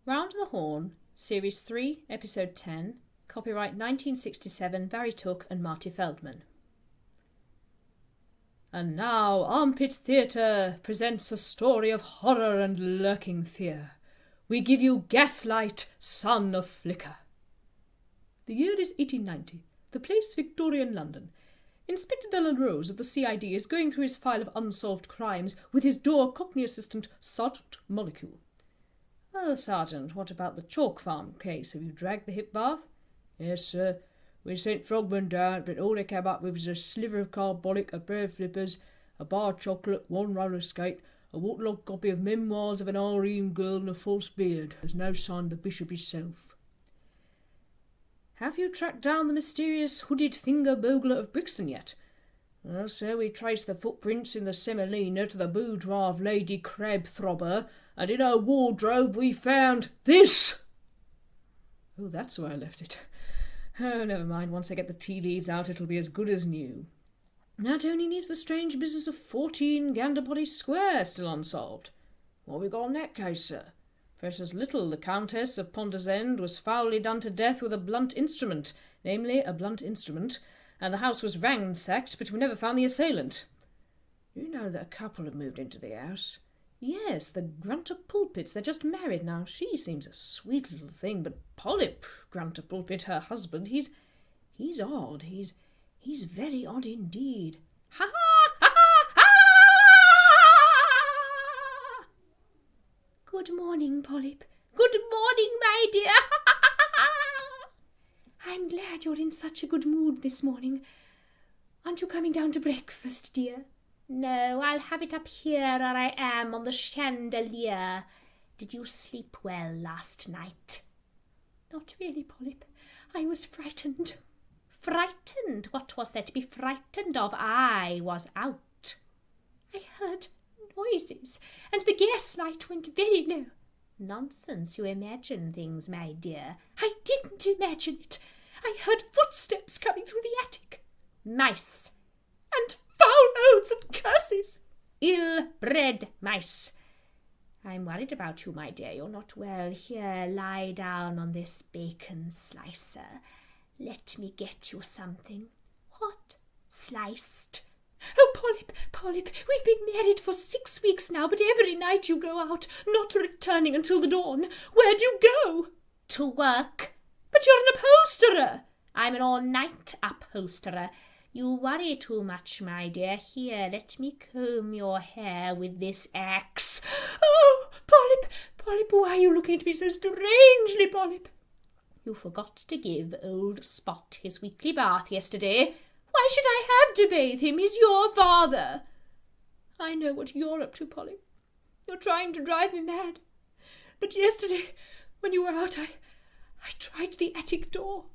Round the Horne, Series 3, Episode 10, copyright 1967, Barry Took and Marty Feldman. And now Armpit Theatre presents a story of horror and lurking fear. We give you Gaslight, Son of Flicker. The year is 1890, the place Victorian London. Inspector Dylan Rose of the CID is going through his file of unsolved crimes with his door Cockney assistant, Sergeant Molecule. "Oh, Sergeant, what about the chalk farm case? Have you dragged the hip bath?" "Yes, sir. We sent Frogman down, but all they came up with was a sliver of carbolic, a pair of flippers, a bar of chocolate, one roller skate, a waterlogged copy of Memoirs of an Irene Girl and a False Beard. There's no sign of the bishop himself." "Have you tracked down the mysterious hooded finger bogler of Brixton yet?" "Well, sir, we traced the footprints in the Semolina to the boudoir of Lady Crabthrobber, and in her wardrobe we found this." "Oh, that's where I left it. Oh, never mind. Once I get the tea leaves out, it'll be as good as new. That only leaves the strange business of 14 Ganderbody Square still unsolved." "What have we got on that case, sir?" "Precious little. The Countess of Ponder's End was foully done to death with a blunt instrument, namely a blunt instrument, and the house was ransacked, but we never found the assailant." "You know that a couple have moved into the house?" "Yes, the Grunter Pulpits. They're just married now. She seems a sweet little thing, but Polyp Grunter Pulpit, her husband, he's odd. He's very odd indeed." "Ha ha ha ha!" "Good morning, Polyp." "Good morning, my dear." "I'm glad you're in such a good mood this morning. Aren't you coming down to breakfast, dear?" "No, I'll have it up here where I am on the chandelier. Did you sleep well last night?" "Not really, Polyp. I was frightened." "Frightened? What was there to be frightened of? I was out." "I heard noises, and the gaslight went very low." "Nonsense, you imagine things, my dear." "I didn't imagine it. I heard footsteps coming through the attic." "Mice." "And foul oaths and curses." "Ill-bred mice." "I'm worried about you, my dear. You're not well. Here, lie down on this bacon slicer. Let me get you something." "What?" "Sliced." "Oh, Polyp, we've been married for 6 weeks now, but every night you go out, not returning until the dawn. Where do you go?" "To work." "But you're an upholsterer." "I'm an all-night upholsterer. You worry too much, my dear. Here, let me comb your hair with this axe." "Oh, Polyp, why are you looking at me so strangely, Polyp?" "You forgot to give old Spot his weekly bath yesterday." "Why should I have to bathe him? He's your father." "I know what you're up to, Polyp. You're trying to drive me mad. But yesterday, when you were out, I tried the attic door.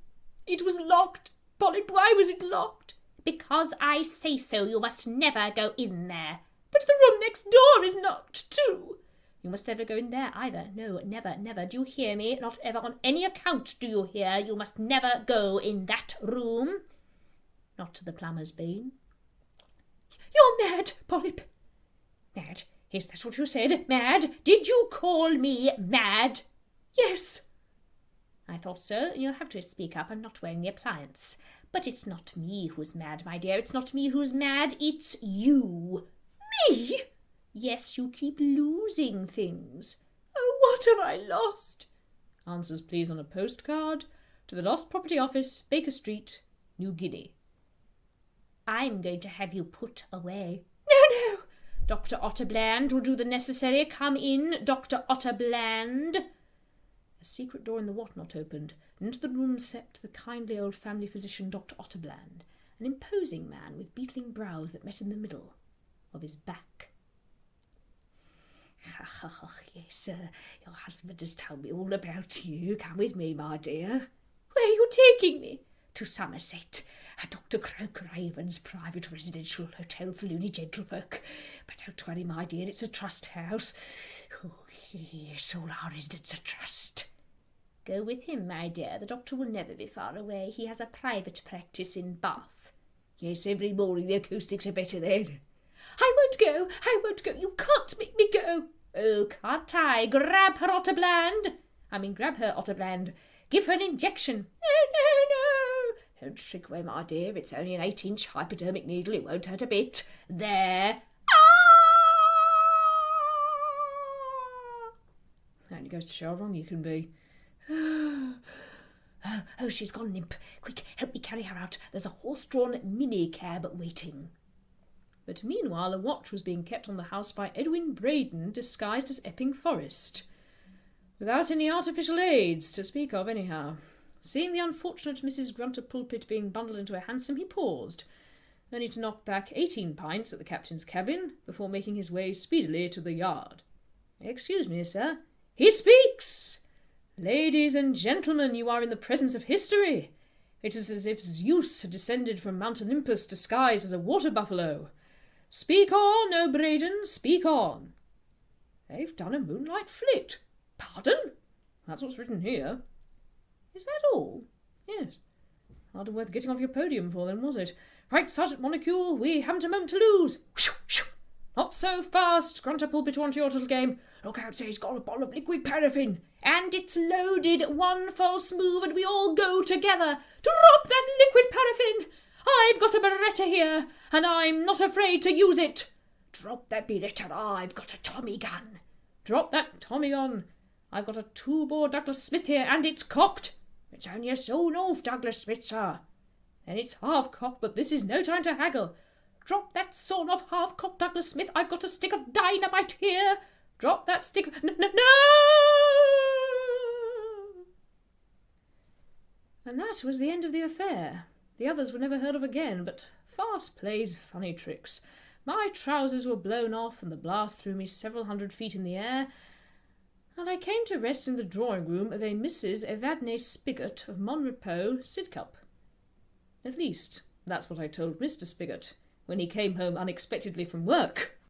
It was locked. Polyp, why was it locked?" "Because I say so. You must never go in there." "But the room next door is locked too." "You must never go in there either. No, never, never. Do you hear me? Not ever on any account, do you hear? You must never go in that room. Not to the plumber's bane." "You're mad, Polyp." "Mad? Is that what you said? Mad? Did you call me mad?" "Yes." "I thought so. You'll have to speak up. I'm not wearing the appliance. But it's not me who's mad, my dear. It's not me who's mad. It's you." "Me?" "Yes, you keep losing things." "Oh, what have I lost?" "Answers, please, on a postcard to the Lost Property Office, Baker Street, New Guinea." "I'm going to have you put away." No. "Dr. Otterbland will do the necessary. Come in, Dr. Otterbland." A secret door in the whatnot opened, and into the room stepped the kindly old family physician, Dr. Otterbland, an imposing man with beetling brows that met in the middle of his back. "Yes, your husband has told me all about you. Come with me, my dear." "Where are you taking me?" "To Somerset, Dr. Croke-Raven's private residential hotel for loony gentlefolk. But don't worry, my dear, it's a trust house. Oh, yes, all our residents are trust." "Go with him, my dear. The doctor will never be far away. He has a private practice in Bath." "Yes, every morning the acoustics are better then." I won't go. You can't make me go." "Oh, can't I? Grab her, Otterbland." Grab her, Otterbrand. Give her an injection. No. Don't shrink away, my dear. It's only an 8-inch hypodermic needle. It won't hurt a bit. There. Only goes to show how wrong you can be. Oh, she's gone limp. Quick, help me carry her out. There's a horse-drawn mini-cab waiting. But meanwhile a watch was being kept on the house by Edwin Braden, disguised as Epping Forest. Without any artificial aids to speak of, anyhow. Seeing the unfortunate Mrs. Grunter-Pulpit being bundled into a hansom, he paused, only to knock back 18 pints at the captain's cabin, before making his way speedily to the yard. "Excuse me, sir." "He speaks! Ladies and gentlemen, you are in the presence of history. It is as if Zeus had descended from Mount Olympus disguised as a water buffalo. Speak on, O Braden, speak on." "They've done a moonlight flit." "Pardon?" "That's what's written here." "Is that all?" "Yes. Hardly worth getting off your podium for, then, was it? Right, Sergeant Monocule, we haven't a moment to lose. Whew, whew. Not so fast, Grunter Pulpit, onto your little game. Look out, say he's got a bottle of liquid paraffin. And it's loaded. One false move and we all go together. Drop that liquid paraffin. I've got a Beretta here, and I'm not afraid to use it. Drop that Beretta, I've got a Tommy gun. Drop that Tommy gun. I've got a 2-bore Douglas Smith here, and it's cocked. It's only a sawn-off Douglas Smith, sir. Then it's half-cocked, but this is no time to haggle. Drop that sawn-off half-cocked Douglas Smith. I've got a stick of dynamite here. Drop that stick of... No! And that was the end of the affair. The others were never heard of again, but fast plays funny tricks. My trousers were blown off, and the blast threw me several hundred feet in the air, and I came to rest in the drawing-room of a Mrs. Evadne Spigot of Monrepo, Sidcup. At least, that's what I told Mr. Spigot when he came home unexpectedly from work.